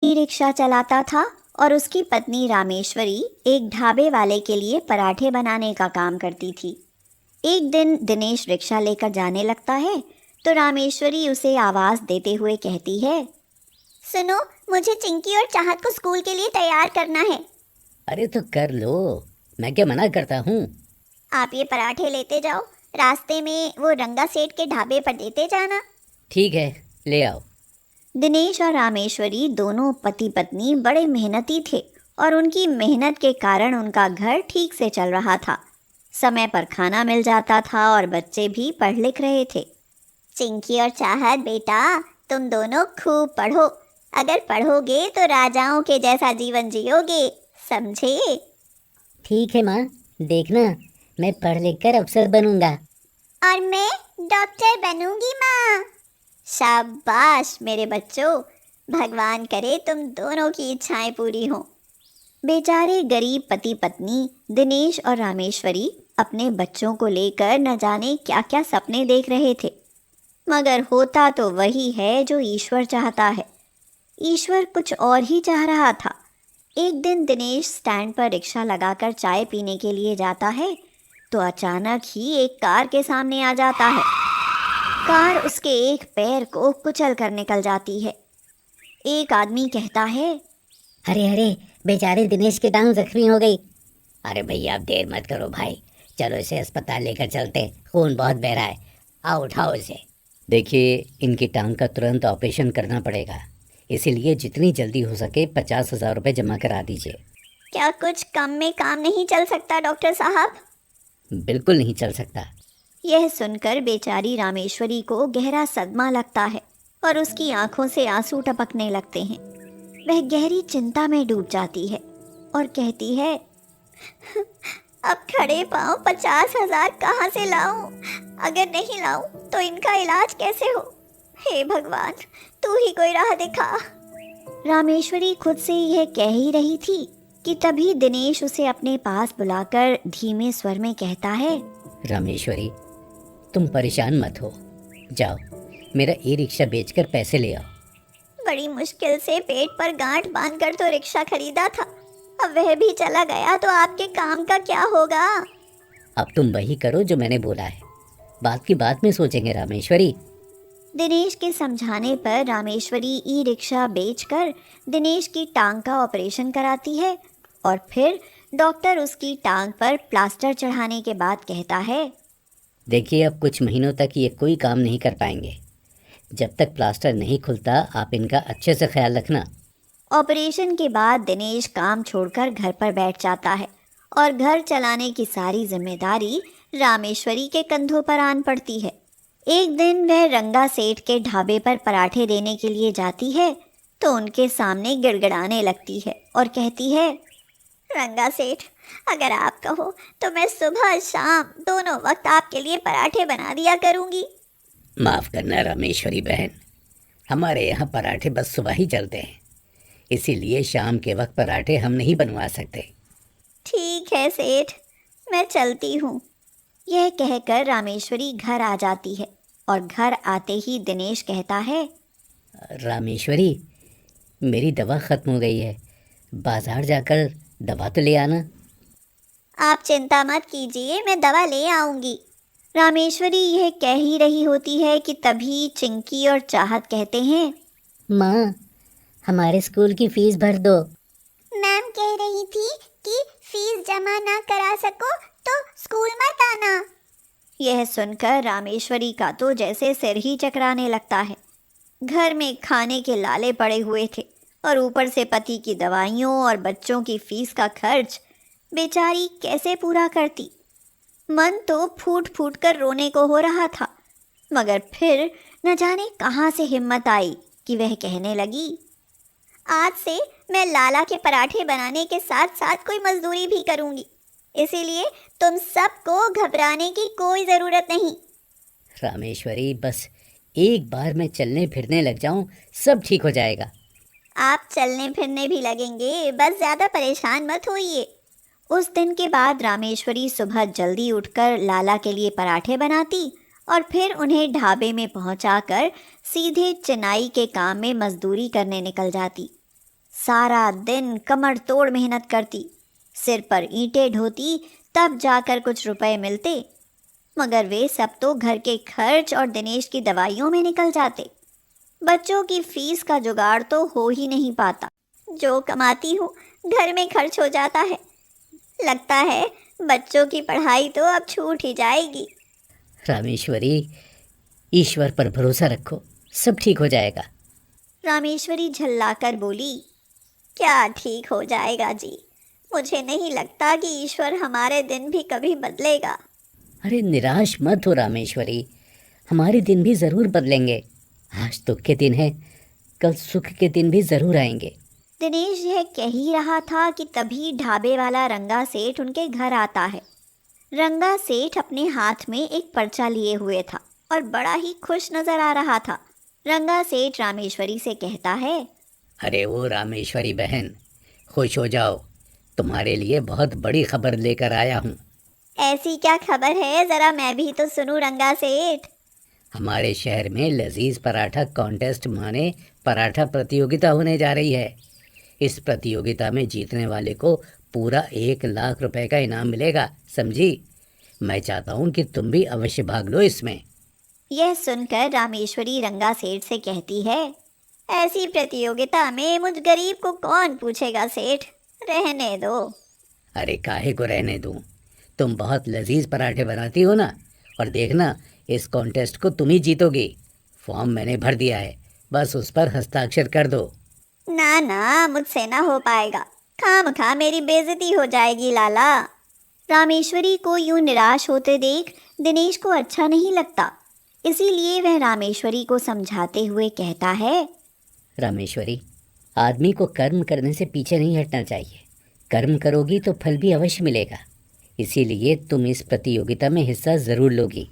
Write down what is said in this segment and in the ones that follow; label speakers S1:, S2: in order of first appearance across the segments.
S1: E rickshaw चलाता था और उसकी पत्नी रामेश्वरी एक ढाबे वाले के लिए पराठे बनाने का काम करती थी। एक दिन दिनेश रिक्शा लेकर जाने लगता है तो रामेश्वरी उसे आवाज़ देते हुए कहती है, सुनो, मुझे चिंकी और चाहत को स्कूल के लिए तैयार करना है।
S2: अरे तो कर लो, मैं क्या मना करता हूँ।
S1: आप ये पराठे लेते जाओ, रास्ते में वो रंगा सेठ के ढाबे पर देते जाना।
S2: ठीक है, ले आओ।
S1: दिनेश और रामेश्वरी दोनों पति पत्नी बड़े मेहनती थे और उनकी मेहनत के कारण उनका घर ठीक से चल रहा था। समय पर खाना मिल जाता था और बच्चे भी पढ़ लिख रहे थे। चिंकी और चाहत बेटा, तुम दोनों खूब पढ़ो। अगर पढ़ोगे तो राजाओं के जैसा जीवन जियोगे, समझे?
S2: ठीक है माँ, देखना मैं पढ़ लिख कर अफसर बनूंगा।
S1: और मैं डॉक्टर बनूंगी माँ। शाबाश मेरे बच्चों, भगवान करे तुम दोनों की इच्छाएं पूरी हों। बेचारे गरीब पति पत्नी दिनेश और रामेश्वरी अपने बच्चों को लेकर न जाने क्या क्या सपने देख रहे थे, मगर होता तो वही है जो ईश्वर चाहता है। ईश्वर कुछ और ही चाह रहा था। एक दिन दिनेश स्टैंड पर रिक्शा लगाकर चाय पीने के लिए जाता है तो अचानक ही एक कार के सामने आ जाता है। कार उसके एक पैर को कुचल कर निकल जाती है। एक आदमी कहता है,
S2: अरे अरे, बेचारे दिनेश की टांग जख्मी हो गई। अरे भैया आप देर मत करो भाई, चलो इसे अस्पताल लेकर चलते, खून बहुत बह रहा है। आओ उठाओ इसे। देखिए, इनकी टांग का तुरंत ऑपरेशन करना पड़ेगा, इसीलिए जितनी जल्दी हो सके 50,000 रुपये जमा करा दीजिए।
S1: क्या कुछ कम में काम नहीं चल सकता डॉक्टर साहब?
S2: बिल्कुल नहीं चल सकता।
S1: यह सुनकर बेचारी रामेश्वरी को गहरा सदमा लगता है और उसकी आंखों से आंसू टपकने लगते हैं। वह गहरी चिंता में डूब जाती है और कहती है, अब खड़े पाँव 50,000 कहाँ से लाऊं? अगर नहीं लाऊं तो इनका इलाज कैसे हो? हे भगवान, तू ही कोई राह दिखा। रामेश्वरी खुद से यह कह ही रही थी कि तभी दिनेश उसे अपने पास बुलाकर धीमे स्वर में कहता है,
S2: रामेश्वरी, तुम परेशान मत हो, जाओ मेरा ई रिक्शा बेचकर पैसे ले आओ।
S1: बड़ी मुश्किल से पेट पर गांठ बांधकर तो रिक्शा खरीदा था, अब वह भी चला गया तो आपके काम का क्या होगा?
S2: अब तुम वही करो जो मैंने बोला है, बात की बात में सोचेंगे रामेश्वरी।
S1: दिनेश के समझाने पर रामेश्वरी ई रिक्शा बेचकर दिनेश की टांग का ऑपरेशन कराती है और फिर डॉक्टर उसकी टांग पर प्लास्टर चढ़ाने के बाद कहता है,
S2: देखिए अब कुछ महीनों तक ये कोई काम नहीं कर पाएंगे। जब तक प्लास्टर नहीं खुलता आप इनका अच्छे से ख्याल रखना।
S1: ऑपरेशन के बाद दिनेश काम छोड़कर घर पर बैठ जाता है और घर चलाने की सारी जिम्मेदारी रामेश्वरी के कंधों पर आन पड़ती है। एक दिन वह रंगा सेठ के ढाबे पर पराठे देने के लिए जाती है तो उनके सामने गिड़गिड़ाने लगती है और कहती है, रंगा सेठ, अगर आप कहो तो मैं सुबह शाम दोनों वक्त आपके लिए पराठे बना दिया करूँगी।
S2: माफ़ करना रामेश्वरी बहन, हमारे यहाँ पराठे बस सुबह ही चलते हैं, इसीलिए शाम के वक्त पराठे हम नहीं बनवा सकते।
S1: ठीक है सेठ, मैं चलती हूँ। यह कहकर रामेश्वरी घर आ जाती है और घर आते ही दिनेश कहता है,
S2: रामेश्वरी, मेरी दवा ख़त्म हो गई है, बाज़ार जाकर दवा तो ले आना।
S1: आप चिंता मत कीजिए, मैं दवा ले आऊँगी। रामेश्वरी यह कह ही रही होती है कि तभी चिंकी और चाहत कहते हैं,
S2: माँ, हमारे स्कूल की फ़ीस भर दो।
S1: मैम कह रही थी कि फीस जमा ना करा सको तो स्कूल मत आना। यह सुनकर रामेश्वरी का तो जैसे सिर ही चकराने लगता है। घर में खाने के लाले पड़े हुए थे और ऊपर से पति की दवाइयों और बच्चों की फीस का खर्च बेचारी कैसे पूरा करती। मन तो फूट फूट कर रोने को हो रहा था, मगर फिर न जाने कहाँ से हिम्मत आई कि वह कहने लगी, आज से मैं लाला के पराठे बनाने के साथ साथ कोई मजदूरी भी करूँगी, इसीलिए तुम सबको घबराने की कोई ज़रूरत नहीं।
S2: रामेश्वरी, बस एक बार मैं चलने फिरने लग जाऊं, सब ठीक हो जाएगा।
S1: आप चलने फिरने भी लगेंगे, बस ज़्यादा परेशान मत होइए। उस दिन के बाद रामेश्वरी सुबह जल्दी उठकर लाला के लिए पराठे बनाती और फिर उन्हें ढाबे में पहुंचाकर सीधे चिनाई के काम में मजदूरी करने निकल जाती। सारा दिन कमर तोड़ मेहनत करती, सिर पर ईंटें ढोती, तब जाकर कुछ रुपए मिलते, मगर वे सब तो घर के खर्च और दिनेश की दवाइयों में निकल जाते। बच्चों की फीस का जुगाड़ तो हो ही नहीं पाता। जो कमाती हूँ घर में खर्च हो जाता है। लगता है बच्चों की पढ़ाई तो अब छूट ही जाएगी।
S2: रामेश्वरी, ईश्वर पर भरोसा रखो, सब ठीक हो जाएगा।
S1: रामेश्वरी झल्लाकर बोली, क्या ठीक हो जाएगा जी, मुझे नहीं लगता कि ईश्वर हमारे दिन भी कभी बदलेगा।
S2: अरे निराश मत हो रामेश्वरी, हमारे दिन भी ज़रूर बदलेंगे। आज दुख के दिन है, कल सुख के दिन भी ज़रूर आएंगे।
S1: दिनेश यह कह ही रहा था कि तभी ढाबे वाला रंगा सेठ उनके घर आता है। रंगा सेठ अपने हाथ में एक पर्चा लिए हुए था और बड़ा ही खुश नजर आ रहा था। रंगा सेठ रामेश्वरी से कहता है,
S2: अरे वो रामेश्वरी बहन, खुश हो जाओ, तुम्हारे लिए बहुत बड़ी खबर लेकर आया हूँ।
S1: ऐसी क्या खबर है, जरा मैं भी तो सुनूं रंगा सेठ।
S2: हमारे शहर में लजीज पराठा कॉन्टेस्ट माने पराठा प्रतियोगिता होने जा रही है। इस प्रतियोगिता में जीतने वाले को पूरा 1 लाख रुपए का इनाम मिलेगा, समझी। मैं चाहता हूँ कि तुम भी अवश्य भाग लो इसमें।
S1: यह सुनकर रामेश्वरी रंगा सेठ से कहती है, ऐसी प्रतियोगिता में मुझ गरीब को कौन पूछेगा सेठ, रहने दो।
S2: अरे काहे को रहने दूँ, तुम बहुत लजीज पराठे बनाती हो ना, और देखना इस कॉन्टेस्ट को तुम ही जीतोगी। फॉर्म मैंने भर दिया है, बस उस पर हस्ताक्षर कर दो।
S1: ना ना, मुझसे ना हो पाएगा, खामखा मेरी बेइज्जती हो जाएगी लाला। रामेश्वरी को यूं निराश होते देख दिनेश को अच्छा नहीं लगता, इसीलिए वह रामेश्वरी को समझाते हुए कहता है,
S2: रामेश्वरी, आदमी को कर्म करने से पीछे नहीं हटना चाहिए। कर्म करोगी तो फल भी अवश्य मिलेगा, इसीलिए तुम इस प्रतियोगिता में हिस्सा ज़रूर लोगी।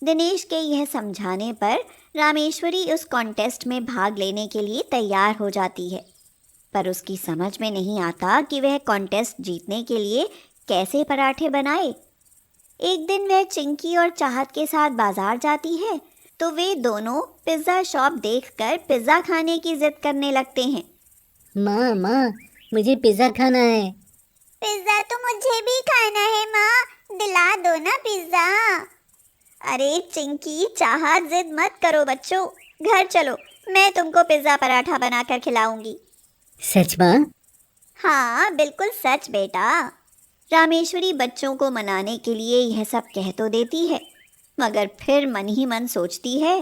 S1: दिनेश के यह समझाने पर रामेश्वरी उस कॉन्टेस्ट में भाग लेने के लिए तैयार हो जाती है, पर उसकी समझ में नहीं आता कि वह कॉन्टेस्ट जीतने के लिए कैसे पराठे बनाए। एक दिन वह चिंकी और चाहत के साथ बाजार जाती है तो वे दोनों पिज़्ज़ा शॉप देखकर पिज़्ज़ा खाने की जिद करने लगते हैं।
S2: माँ माँ, मुझे पिज़्ज़ा खाना है।
S1: पिज़्ज़ा तो मुझे भी खाना है माँ, दिला दो ना पिज़्ज़ा। अरे चिंकी चाहत, जिद मत करो बच्चों, घर चलो, मैं तुमको पिज़्ज़ा पराठा बनाकर खिलाऊंगी।
S2: सच माँ?
S1: हाँ बिल्कुल सच बेटा। रामेश्वरी बच्चों को मनाने के लिए यह सब कह तो देती है, मगर फिर मन ही मन सोचती है,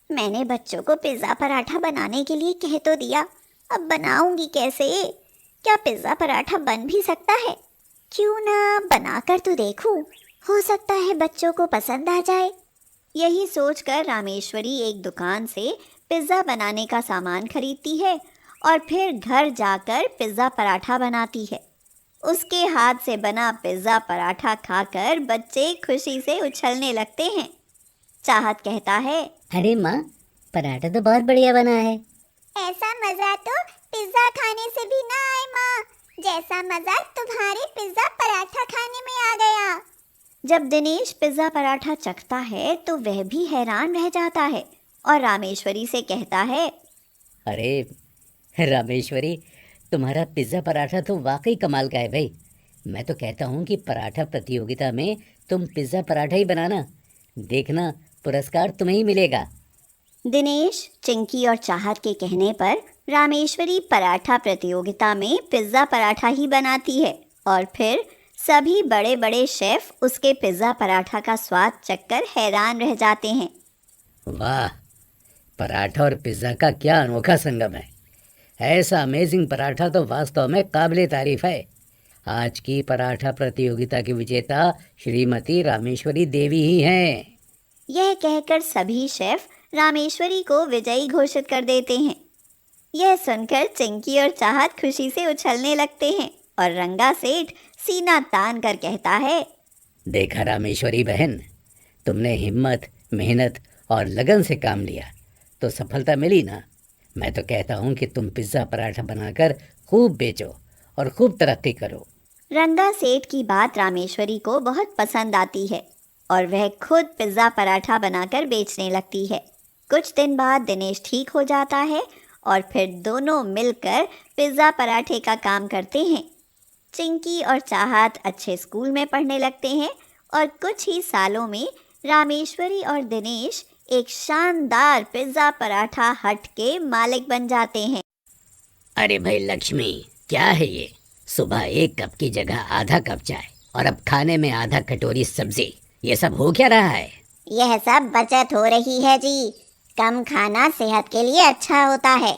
S1: मैंने बच्चों को पिज़्ज़ा पराठा बनाने के लिए कह तो दिया, अब बनाऊंगी कैसे? क्या पिज़्ज़ा पराठा बन भी सकता है? क्यों ना बनाकर तो देखूं, हो सकता है बच्चों को पसंद आ जाए। यही सोचकर रामेश्वरी एक दुकान से पिज़्ज़ा बनाने का सामान खरीदती है और फिर घर जाकर पिज़्ज़ा पराठा बनाती है। उसके हाथ से बना पिज़्ज़ा पराठा खाकर बच्चे खुशी से उछलने लगते हैं। चाहत कहता है,
S2: अरे माँ, पराठा तो बहुत बढ़िया बना है।
S1: ऐसा मज़ा तो पिज़्ज़ा खाने से भी ना आए माँ, जैसा मज़ा तुम्हारे पिज़्ज़ा पराठा खाने में आ गया। जब दिनेश पिज़्ज़ा पराठा चखता है तो वह भी हैरान रह जाता है और रामेश्वरी से कहता है,
S2: अरे रामेश्वरी, तुम्हारा पिज़्ज़ा पराठा तो वाकई कमाल का है भाई। मैं तो कहता हूँ कि पराठा प्रतियोगिता में तुम पिज़्ज़ा पराठा ही बनाना, देखना पुरस्कार तुम्हें ही मिलेगा।
S1: दिनेश, चिंकी और चाहत के कहने पर रामेश्वरी पराठा प्रतियोगिता में पिज़्ज़ा पराठा ही बनाती है और फिर सभी बड़े बड़े शेफ उसके पिज़्ज़ा पराठा का स्वाद चखकर हैरान रह जाते हैं।
S2: वाह, पराठा और पिज़्ज़ा का क्या अनोखा संगम है। ऐसा अमेजिंग पराठा तो वास्तव में काबिले तारीफ है। आज की पराठा प्रतियोगिता की विजेता श्रीमती रामेश्वरी देवी ही हैं।
S1: यह कहकर सभी शेफ रामेश्वरी को विजयी घोषित कर देते हैं। यह सुनकर चिंकी और चाहत खुशी से उछलने लगते हैं और रंगा सेठ सीना तान कर कहता है,
S2: देखा रामेश्वरी बहन, तुमने हिम्मत, मेहनत और लगन से काम लिया तो सफलता मिली ना। मैं तो कहता हूँ कि तुम पिज़्ज़ा पराठा बनाकर खूब बेचो और खूब तरक्की करो।
S1: रंगा सेठ की बात रामेश्वरी को बहुत पसंद आती है और वह खुद पिज़्ज़ा पराठा बनाकर बेचने लगती है। कुछ दिन बाद दिनेश ठीक हो जाता है और फिर दोनों मिलकर पिज़्ज़ा पराठे का काम करते हैं। चिंकी और चाहत अच्छे स्कूल में पढ़ने लगते हैं और कुछ ही सालों में रामेश्वरी और दिनेश एक शानदार पिज़्ज़ा पराठा हट के मालिक बन जाते हैं।
S2: अरे भाई लक्ष्मी, क्या है ये? सुबह 1 कप की जगह आधा कप चाय और अब खाने में आधा कटोरी सब्जी, ये सब हो क्या रहा है?
S1: यह सब बचत हो रही है जी। कम खाना सेहत के लिए अच्छा होता है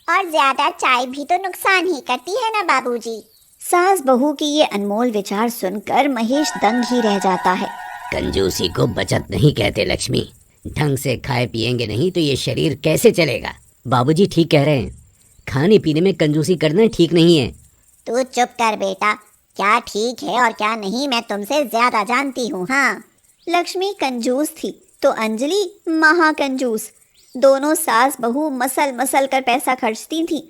S1: और ज्यादा चाय भी तो नुकसान ही करती है ना बाबूजी। सास बहू की ये अनमोल विचार सुनकर महेश दंग ही रह जाता है।
S2: कंजूसी को बचत नहीं कहते लक्ष्मी। ढंग से खाए पिएंगे नहीं तो ये शरीर कैसे चलेगा? बाबूजी ठीक कह रहे हैं, खाने पीने में कंजूसी करना ठीक नहीं है।
S1: तू चुप कर बेटा, क्या ठीक है और क्या नहीं मैं तुमसे ज्यादा जानती हूँ। हाँ, लक्ष्मी कंजूस थी तो अंजलि महाकंजूस। दोनों सास बहू मसल मसल कर पैसा खर्चती थी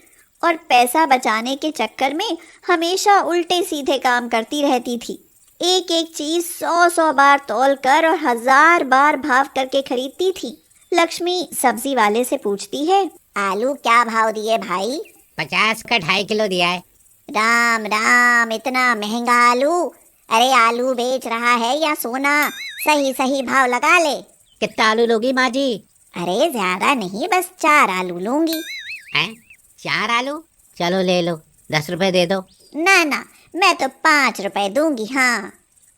S1: और पैसा बचाने के चक्कर में हमेशा उल्टे सीधे काम करती रहती थी। एक एक चीज 100 बार तौल कर और 1000 बार भाव करके खरीदती थी। लक्ष्मी सब्जी वाले से पूछती है, आलू क्या भाव दिए भाई?
S2: 50 का 2.5 किलो दिया है।
S1: राम राम, इतना महंगा आलू? अरे आलू बेच रहा है या सोना? सही सही भाव लगा ले।
S2: कितना आलू लोगी माँ जी?
S1: अरे ज्यादा नहीं, बस 4 आलू लूंगी।
S2: हैं? 4 आलू? चलो ले लो, 10 रुपए दे दो।
S1: ना ना, मैं तो 5 रुपए दूंगी। हाँ।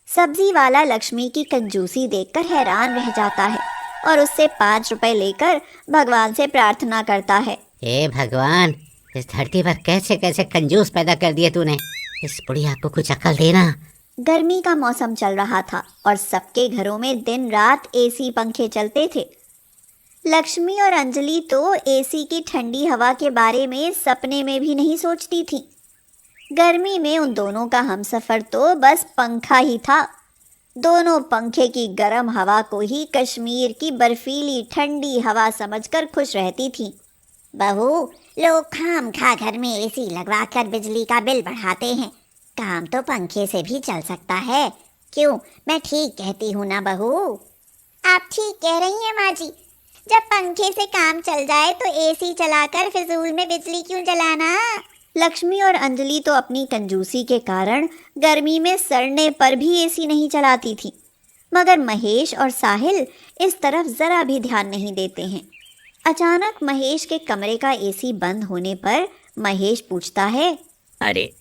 S1: सब्जी वाला लक्ष्मी की कंजूसी देखकर हैरान रह जाता है और उससे 5 रुपए लेकर भगवान से प्रार्थना करता है,
S2: हे भगवान, इस धरती पर कैसे कैसे कंजूस पैदा कर दिए तूने। इस बुढ़िया को कुछ अकल देना।
S1: गर्मी का मौसम चल रहा था और सबके घरों में दिन रात एसी पंखे चलते थे। लक्ष्मी और अंजलि तो एसी की ठंडी हवा के बारे में सपने में भी नहीं सोचती थी। गर्मी में उन दोनों का हमसफर तो बस पंखा ही था। दोनों पंखे की गर्म हवा को ही कश्मीर की बर्फीली ठंडी हवा समझकर खुश रहती थी। बहू, लोग खाम खा घर में एसी लगवाकर बिजली का बिल बढ़ाते हैं, काम तो पंखे से भी चल सकता है। क्यों, मैं ठीक कहती हूँ ना बहू? आप ठीक कह रही हैं माँ जी। जब पंखे से काम चल जाए तो एसी चलाकर फिजूल में बिजली क्यों जलाना? लक्ष्मी और अंजलि तो अपनी कंजूसी के कारण गर्मी में सड़ने पर भी एसी नहीं चलाती थी, मगर महेश और साहिल इस तरफ जरा भी ध्यान नहीं देते हैं। अचानक महेश के कमरे का एसी बंद होने पर महेश पूछता है,
S2: अरे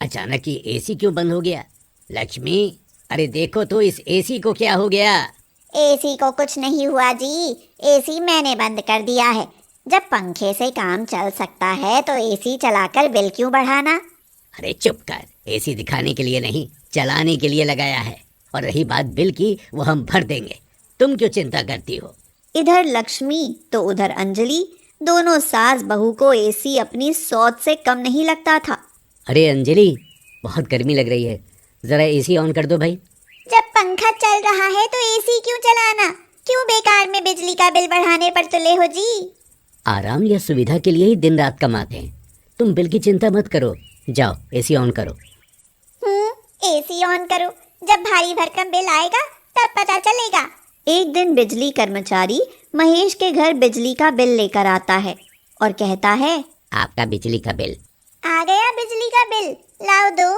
S2: अचानक ही एसी क्यों बंद हो गया? लक्ष्मी, अरे देखो तो इस एसी को क्या हो गया?
S1: एसी को कुछ नहीं हुआ जी, एसी मैंने बंद कर दिया है। जब पंखे से काम चल सकता है तो एसी चलाकर बिल क्यों बढ़ाना?
S2: अरे चुप कर, एसी दिखाने के लिए नहीं, चलाने के लिए लगाया है। और रही बात बिल की, वो हम भर देंगे, तुम क्यों चिंता करती हो?
S1: इधर लक्ष्मी तो उधर अंजलि, दोनों सास बहू को एसी अपनी सोच से कम नहीं लगता था।
S2: अरे अंजलि, बहुत गर्मी लग रही है, जरा एसी ऑन कर दो भाई।
S1: जब पंखा चल रहा है तो एसी क्यों चलाना? क्यों बेकार में बिजली का बिल बढ़ाने पर तुले हो जी?
S2: आराम या सुविधा के लिए ही दिन रात कमाते हैं, तुम बिल की चिंता मत करो। जाओ एसी ऑन करो।
S1: एसी ऑन करो, जब भारी भरकम बिल आएगा तब पता चलेगा। एक दिन बिजली कर्मचारी महेश के घर बिजली का बिल लेकर आता है और कहता है,
S2: आपका बिजली का बिल।
S1: आ गया बिजली का बिल, लाओ दो।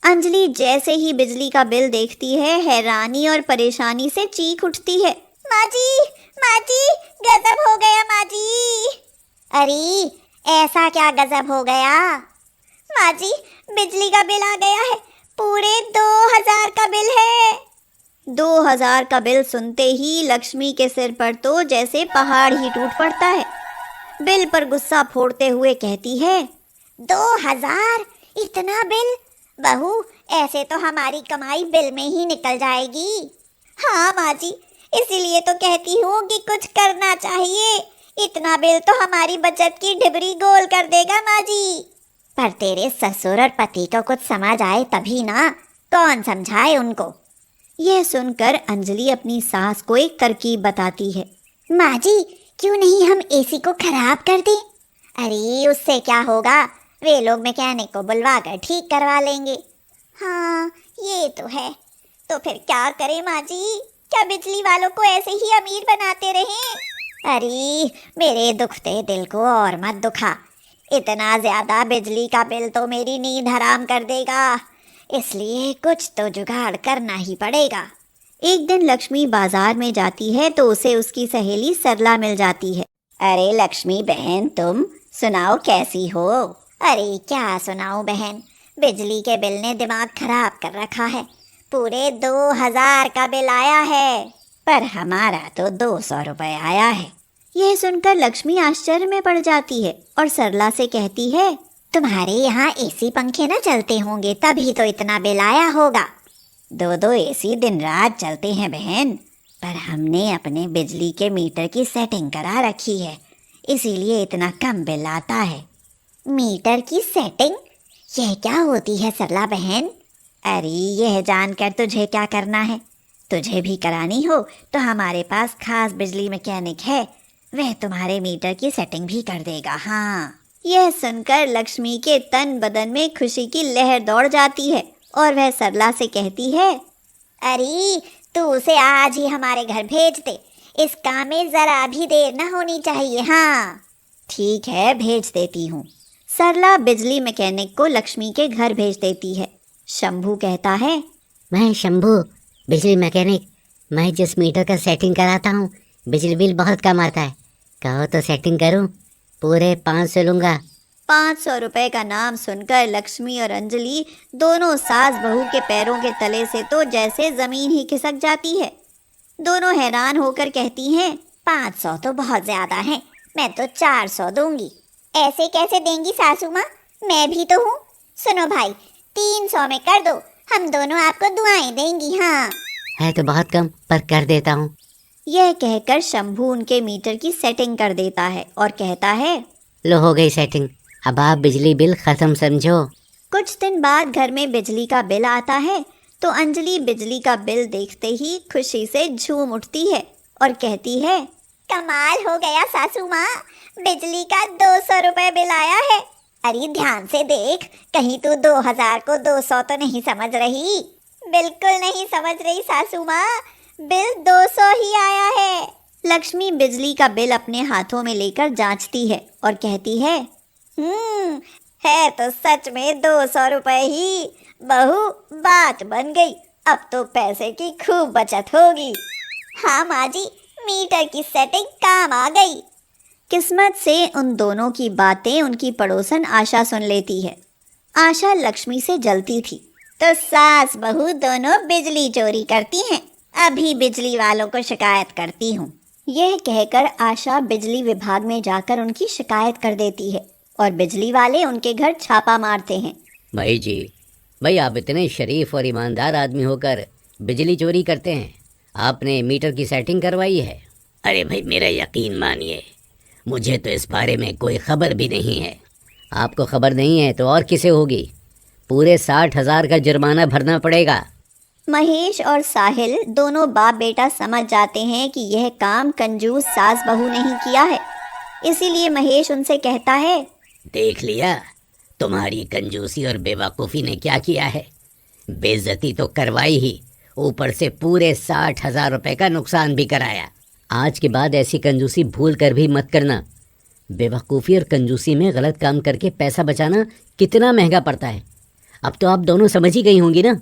S1: अंजलि जैसे ही बिजली का बिल देखती है, हैरानी और परेशानी से चीख उठती है, माँ जी, गजब हो गया माँ जी। अरे ऐसा क्या गजब हो गया? माँ जी, बिजली का बिल आ गया है, पूरे 2000 का बिल है। 2000 का बिल सुनते ही लक्ष्मी के सिर पर तो जैसे पहाड़ ही टूट पड़ता है। बिल पर गुस्सा फोड़ते हुए कहती है, 2000? इतना बिल? बहू, ऐसे तो हमारी कमाई बिल में ही निकल जाएगी। हाँ माँ जी, इसीलिए तो कहती हूँ कि कुछ करना चाहिए। इतना बिल तो हमारी बचत की डिबरी गोल कर देगा माँ जी। पर तेरे ससुर और पति को कुछ समझ आए तभी ना, कौन समझाए उनको? यह सुनकर अंजलि अपनी सास को एक तरकीब बताती है, माँ जी, क्यों नहीं हम एसी को खराब कर दें? अरे उससे क्या होगा, वे लोग मैकेनिक को बुलवा कर ठीक करवा लेंगे। हाँ ये तो है, तो फिर क्या करें माँ जी? क्या बिजली वालों को ऐसे ही अमीर बनाते रहें? अरे मेरे दुखते दिल को और मत दुखा। इतना ज्यादा बिजली का बिल तो मेरी नींद हराम कर देगा, इसलिए कुछ तो जुगाड़ करना ही पड़ेगा। एक दिन लक्ष्मी बाजार में जाती है तो उसे उसकी सहेली सरला मिल जाती है। अरे लक्ष्मी बहन, तुम सुनाओ कैसी हो? अरे क्या सुनाऊं बहन, बिजली के बिल ने दिमाग खराब कर रखा है। पूरे 2000 का बिल आया है, पर हमारा तो 200 रुपए आया है। यह सुनकर लक्ष्मी आश्चर्य में पड़ जाती है और सरला से कहती है, तुम्हारे यहाँ एसी पंखे न चलते होंगे, तभी तो इतना बिल आया होगा। 2 एसी दिन रात चलते हैं बहन, पर हमने अपने बिजली के मीटर की सेटिंग करा रखी है, इसीलिए इतना कम बिल आता है। मीटर की सेटिंग? यह क्या होती है सरला बहन? अरे यह जानकर तुझे क्या करना है? तुझे भी करानी हो तो हमारे पास खास बिजली मैकेनिक है, वह तुम्हारे मीटर की सेटिंग भी कर देगा। हाँ। यह सुनकर लक्ष्मी के तन बदन में खुशी की लहर दौड़ जाती है और वह सरला से कहती है, अरे तू उसे आज ही हमारे घर भेज दे, इस काम में जरा भी देर न होनी चाहिए। हाँ ठीक है, भेज देती हूँ। सरला बिजली मैकेनिक को लक्ष्मी के घर भेज देती है। शंभू कहता है,
S2: मैं शंभू बिजली मैकेनिक, मैं जिस मीटर का सेटिंग कराता हूँ बिजली बिल बहुत कम आता है, कहो तो सेटिंग करूँ, पूरे 500 लूँगा।
S1: 500 रुपए का नाम सुनकर लक्ष्मी और अंजलि दोनों सास बहू के पैरों के तले से तो जैसे जमीन ही खिसक जाती है। दोनों हैरान होकर कहती हैं, 500 तो बहुत ज्यादा है, मैं तो 400 दूंगी। ऐसे कैसे देंगी सासू माँ, मैं भी तो हूँ। सुनो भाई, 300 में कर दो, हम दोनों आपको दुआएं देंगी। हाँ
S2: है तो बहुत कम, पर कर देता हूँ।
S1: यह कहकर शंभू उनके मीटर की सेटिंग कर देता है और कहता है,
S2: लो हो गई सेटिंग, अब आप बिजली बिल खत्म समझो।
S1: कुछ दिन बाद घर में बिजली का बिल आता है तो अंजलि बिजली का बिल देखते ही खुशी से झूम उठती है और कहती है, कमाल हो गया सासू माँ, बिजली का 200 रुपए बिल आया है। अरे ध्यान से देख, कहीं तू 2000 को 200 तो नहीं समझ रही? बिल्कुल नहीं समझ रही सासू माँ, बिल 200 ही आया है। लक्ष्मी बिजली का बिल अपने हाथों में लेकर जांचती है और कहती है, है तो सच में 200 रुपए ही। बहू, बात बन गई, अब तो पैसे की खूब बचत होगी। हाँ माँ जी, मीटर की सेटिंग काम आ गई। किस्मत से उन दोनों की बातें उनकी पड़ोसन आशा सुन लेती है। आशा लक्ष्मी से जलती थी, तो सास बहू दोनों बिजली चोरी करती हैं, अभी बिजली वालों को शिकायत करती हूँ। यह कहकर आशा बिजली विभाग में जाकर उनकी शिकायत कर देती है और बिजली वाले उनके घर छापा मारते हैं।
S2: भाई जी, भाई आप इतने शरीफ और ईमानदार आदमी होकर बिजली चोरी करते हैं, आपने मीटर की सेटिंग करवाई है? अरे भाई मेरा यकीन मानिए, मुझे तो इस बारे में कोई खबर भी नहीं है। आपको खबर नहीं है तो और किसे होगी? पूरे 60,000 का जुर्माना भरना पड़ेगा।
S1: महेश और साहिल दोनों बाप बेटा समझ जाते हैं कि यह काम कंजूस सास बहू ने ही किया है, इसीलिए महेश उनसे कहता है,
S2: देख लिया तुम्हारी कंजूसी और बेवकूफ़ी ने क्या किया है, बेइज्जती तो करवाई ही, ऊपर से पूरे 60,000 रुपए का नुकसान भी कराया। आज के बाद ऐसी कंजूसी भूल कर भी मत करना। बेवकूफ़ी और कंजूसी में गलत काम करके पैसा बचाना कितना महंगा पड़ता है, अब तो आप दोनों समझ ही गई होंगी ना।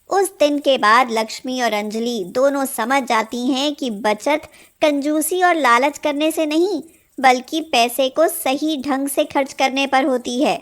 S1: उस दिन के बाद लक्ष्मी और अंजलि दोनों समझ जाती हैं कि बचत कंजूसी और लालच करने से नहीं, बल्कि पैसे को सही ढंग से खर्च करने पर होती है।